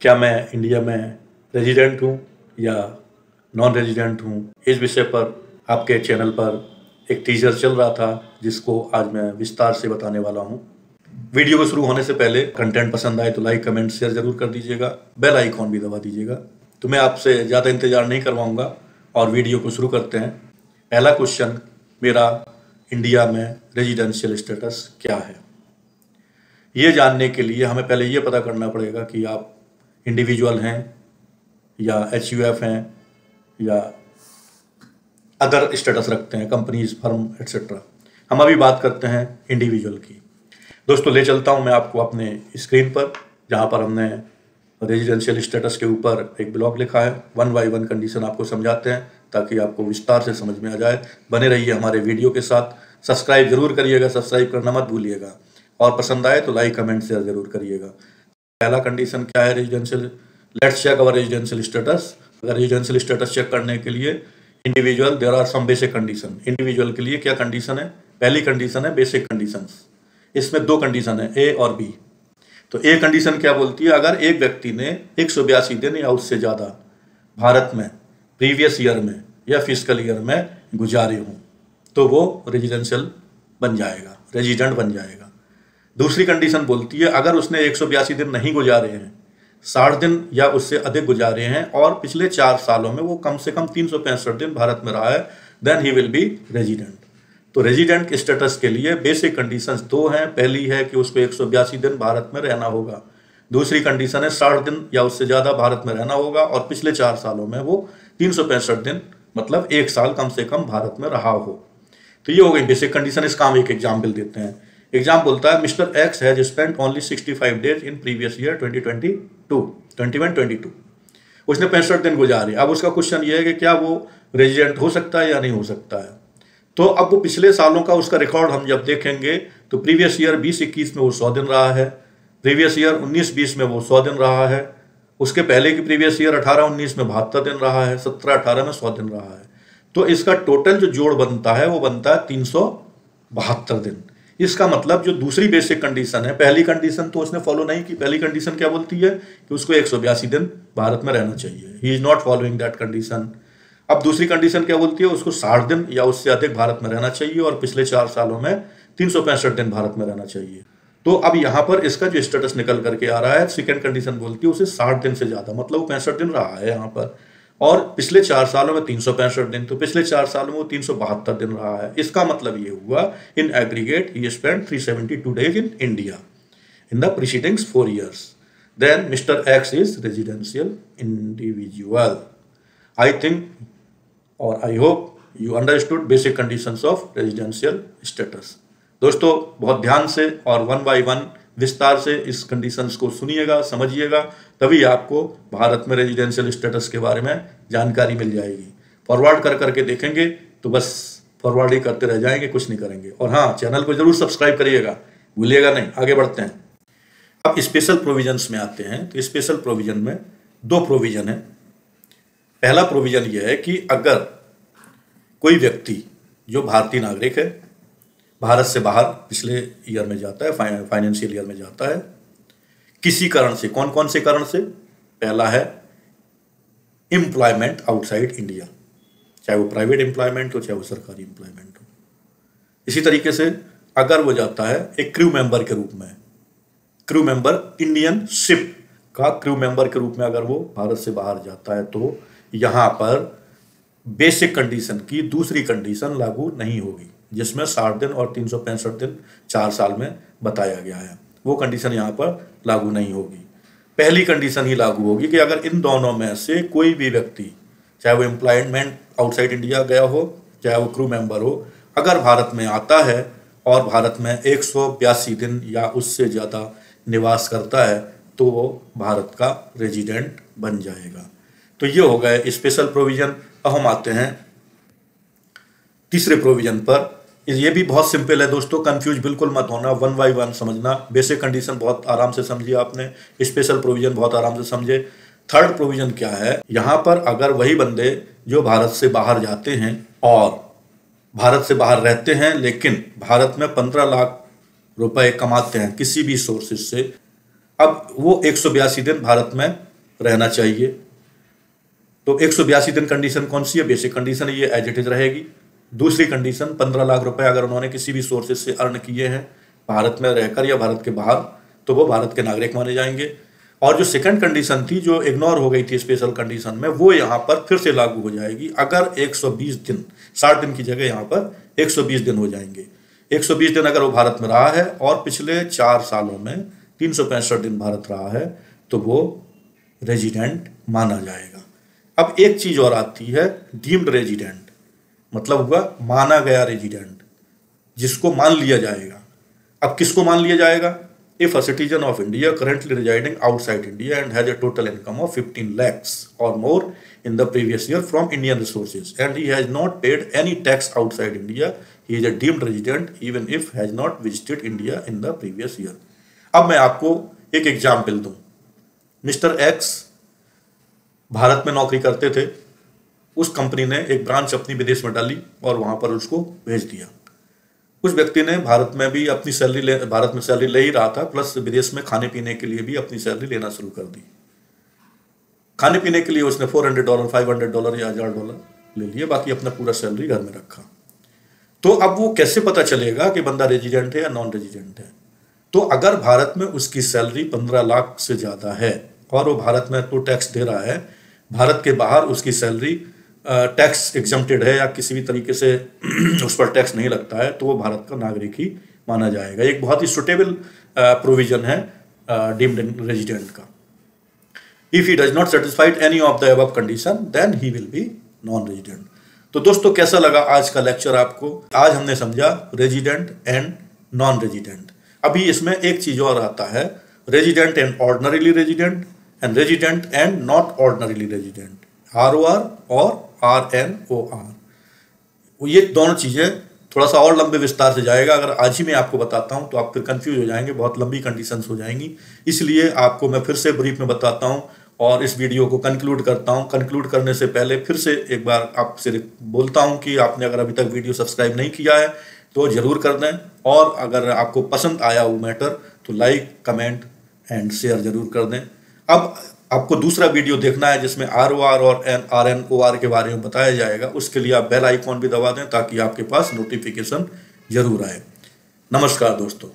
क्या मैं इंडिया में रेजिडेंट हूँ या नॉन रेजिडेंट हूँ, इस विषय पर आपके चैनल पर एक टीजर चल रहा था जिसको आज मैं विस्तार से बताने वाला हूँ। वीडियो को शुरू होने से पहले कंटेंट पसंद आए तो लाइक, कमेंट, शेयर जरूर कर दीजिएगा। बेल आइकॉन भी दबा दीजिएगा। तो मैं आपसे ज़्यादा इंतजार नहीं करवाऊंगा और वीडियो को शुरू करते हैं। पहला क्वेश्चन मेरा, इंडिया में रेजिडेंशियल स्टेटस क्या है? ये जानने के लिए हमें पहले ये पता करना पड़ेगा कि आप इंडिविजुअल हैं या HUF हैं या अदर स्टेटस रखते हैं, कंपनीज, फर्म, एट्सेट्रा। हम अभी बात करते हैं इंडिविजुअल की। दोस्तों, ले चलता हूं मैं आपको अपने स्क्रीन पर, जहां पर हमने रेजिडेंशियल स्टेटस के ऊपर एक ब्लॉग लिखा है। 1 बाय 1 कंडीशन आपको समझाते हैं ताकि आपको विस्तार से समझ में आ जाए। बने रहिए हमारे वीडियो के साथ। सब्सक्राइब जरूर करिएगा, सब्सक्राइब करना मत भूलिएगा, और पसंद आए तो लाइक, कमेंट, शेयर जरूर करिएगा। पहला कंडीशन क्या है residential? Let's check our residential status. अगर रेजिडेंशियल स्टेटस चेक करने के लिए individual, there are some basic condition. Individual के लिए क्या कंडीशन है? पहली कंडीशन है बेसिक कंडीशंस। इसमें 2 कंडीशन है, A और B। तो A कंडीशन क्या बोलती है? अगर एक व्यक्ति ने 182 दिन या उससे ज़्यादा भारत में प्रीवियस ईयर में या फिजिकल ईयर में गुजारे हों तो वो रेजिडेंशियल बन जाएगा, रेजिडेंट बन जाएगा। दूसरी कंडीशन बोलती है अगर उसने 182 दिन नहीं गुजारे हैं, 60 दिन या उससे अधिक गुजारे हैं और पिछले 4 सालों में वो कम से कम 365 दिन भारत में रहा है, then he will be resident. तो रेजिडेंट स्टेटस के लिए बेसिक कंडीशंस 2 हैं। पहली है कि उसको 182 दिन भारत में रहना होगा। दूसरी कंडीशन है 60 दिन या उससे ज़्यादा भारत में रहना होगा और पिछले 4 सालों में वो 365 दिन, मतलब 1 साल कम से कम भारत में रहा हो। तो ये हो गई बेसिक कंडीशन। इसका हम एक एग्जाम्पल देते हैं। एग्जाम बोलता है mister x has spent only 65 days in previous year 2021-22। उसने 65 दिन गुजारे। अब उसका क्वेश्चन ये है कि क्या वो रेजिडेंट हो सकता है या नहीं हो सकता है। तो अब वो पिछले सालों का उसका रिकॉर्ड हम जब देखेंगे तो प्रीवियस ईयर 20-21 में वो 100 दिन रहा है, प्रीवियस ईयर 19-20 में वो 100 दिन रहा है, उसके पहले की प्रीवियस ईयर 18-19 में 72 दिन रहा है, 17-18 में 100 दिन रहा है। तो इसका टोटल जो जोड़ बनता है वो बनता है 372 दिन। इसका मतलब जो दूसरी बेसिक कंडीशन है, पहली कंडीशन तो उसने फॉलो नहीं की। पहली कंडीशन क्या बोलती है कि उसको 182 दिन भारत में रहना चाहिए। He is not following that condition. अब दूसरी कंडीशन क्या बोलती है? उसको 60 दिन या उससे अधिक भारत में रहना चाहिए और पिछले 4 सालों में 365 दिन भारत में रहना चाहिए। तो अब यहाँ पर इसका जो स्टेटस निकल करके आ रहा है, सेकेंड कंडीशन बोलती है उसे 60 दिन से ज्यादा, मतलब वो 65 दिन रहा है यहाँ पर, और पिछले 4 सालों में 365 दिन, तो पिछले 4 सालों में वो 372 दिन रहा है। इसका मतलब ये हुआ in aggregate he spent 372 days in India in the preceding 4 years। Then mister X is residential individual. I think और I hope you understood basic conditions of residential status. दोस्तों, बहुत ध्यान से और 1 by 1 विस्तार से इस कंडीशंस को सुनिएगा, समझिएगा, तभी आपको भारत में रेजिडेंशियल स्टेटस के बारे में जानकारी मिल जाएगी। फॉरवर्ड कर करके देखेंगे तो बस फॉरवर्ड ही करते रह जाएंगे, कुछ नहीं करेंगे। और हाँ, चैनल को जरूर सब्सक्राइब करिएगा, भूलिएगा नहीं। आगे बढ़ते हैं। अब स्पेशल प्रोविजंस में आते हैं। तो स्पेशल प्रोविजन में 2 प्रोविजन है। पहला प्रोविजन यह है कि अगर कोई व्यक्ति जो भारतीय नागरिक है, भारत से बाहर पिछले ईयर में जाता है, फाइनेंशियल ईयर में जाता है, किसी कारण से, कौन कौन से कारण से? पहला है एम्प्लॉयमेंट आउटसाइड इंडिया, चाहे वो प्राइवेट एम्प्लॉयमेंट हो चाहे वो सरकारी एम्प्लॉयमेंट हो। इसी तरीके से अगर वो जाता है एक क्रू मेंबर के रूप में, क्रू मेंबर, इंडियन शिप का क्रू मेंबर के रूप में अगर वो भारत से बाहर जाता है, तो यहां पर बेसिक कंडीशन की दूसरी कंडीशन लागू नहीं होगी, जिसमें 60 दिन और 365 दिन 4 साल में बताया गया है। वो कंडीशन यहाँ पर लागू नहीं होगी। पहली कंडीशन ही लागू होगी कि अगर इन दोनों में से कोई भी व्यक्ति, चाहे वो एम्प्लॉयमेंट आउटसाइड इंडिया गया हो चाहे वो क्रू मेंबर हो, अगर भारत में आता है और भारत में 182 दिन या उससे ज़्यादा निवास करता है तो वो भारत का रेजिडेंट बन जाएगा। तो ये हो गए स्पेशल प्रोविजन। अब हम आते हैं तीसरे प्रोविजन पर। ये भी बहुत सिंपल है दोस्तों, कंफ्यूज बिल्कुल मत होना, 1 by 1 समझना। बेसिक कंडीशन बहुत आराम से समझिए आपने, स्पेशल प्रोविजन बहुत आराम से समझे। थर्ड प्रोविजन क्या है? यहाँ पर अगर वही बंदे जो भारत से बाहर जाते हैं और भारत से बाहर रहते हैं लेकिन भारत में 15 लाख रुपए कमाते हैं किसी भी सोर्सेज से, अब वो 182 दिन भारत में रहना चाहिए। तो 182 दिन कंडीशन कौन सी है? बेसिक कंडीशन ये एज इट इज रहेगी। दूसरी कंडीशन 15 लाख रुपए अगर उन्होंने किसी भी सोर्सेज से अर्न किए हैं भारत में रहकर या भारत के बाहर, तो वो भारत के नागरिक माने जाएंगे। और जो सेकंड कंडीशन थी जो इग्नोर हो गई थी स्पेशल कंडीशन में, वो यहाँ पर फिर से लागू हो जाएगी। अगर 120 दिन, 60 दिन की जगह यहाँ पर 120 दिन हो जाएंगे। 120 दिन अगर वो भारत में रहा है और पिछले 4 सालों में 365 दिन भारत रहा है, तो वो रेजिडेंट माना जाएगा। अब एक चीज और आती है, डीम्ड रेजिडेंट, मतलब हुआ माना गया रेजिडेंट, जिसको मान लिया जाएगा। अब किसको मान लिया जाएगा? If a citizen of India currently residing outside India and has a total income of 15 lakhs or more in the previous year from Indian resources and he has not paid any tax outside India, he is a deemed resident even if has not visited India in the previous year. अब मैं आपको एक example दूं। Mister x Bharat में नौकरी करते थे, उस कंपनी ने एक ब्रांच अपनी विदेश में डाली और वहां पर उसको भेज दिया। उस व्यक्ति ने भारत में भी अपनी भारत में सैलरी ले ही रहा था, प्लस विदेश में खाने पीने के लिए भी अपनी सैलरी लेना शुरू कर दी। खाने पीने के लिए उसने $400, $500 या $1000 ले लिए, बाकी अपना पूरा सैलरी घर में रखा। तो अब वो कैसे पता चलेगा कि बंदा रेजिडेंट है या नॉन रेजिडेंट है? तो अगर भारत में उसकी सैलरी 15 लाख से ज्यादा है और वो भारत में तो टैक्स दे रहा है, भारत के बाहर उसकी सैलरी टैक्स एग्जम्प्टेड है या किसी भी तरीके से उस पर टैक्स नहीं लगता है, तो वो भारत का नागरिक ही माना जाएगा। एक बहुत ही सुटेबल प्रोविजन है डीम्ड रेजिडेंट का। If he does not satisfied any of the above condition then he will be non resident. तो दोस्तों, कैसा लगा आज का लेक्चर आपको? आज हमने समझा रेजिडेंट एंड नॉन रेजिडेंट। अभी इसमें एक चीज और आता है, resident and ordinarily resident and resident and not ordinarily resident, ROR और RNOR। ये दोनों चीजें थोड़ा सा और लंबे विस्तार से जाएगा। अगर आज ही मैं आपको बताता हूं तो आप फिर कंफ्यूज हो जाएंगे, बहुत लंबी कंडीशंस हो जाएंगी। इसलिए आपको मैं फिर से ब्रीफ में बताता हूं और इस वीडियो को कंक्लूड करता हूं। कंक्लूड करने से पहले फिर से एक बार आपसे बोलता हूं कि आपने अगर अभी तक वीडियो सब्सक्राइब नहीं किया है तो जरूर कर दें, और अगर आपको पसंद आया वो मैटर तो लाइक, कमेंट एंड शेयर जरूर कर दें। अब आपको दूसरा वीडियो देखना है जिसमें ROR और RNOR के बारे में बताया जाएगा, उसके लिए आप बेल आइकॉन भी दबा दें ताकि आपके पास नोटिफिकेशन जरूर आए। नमस्कार दोस्तों।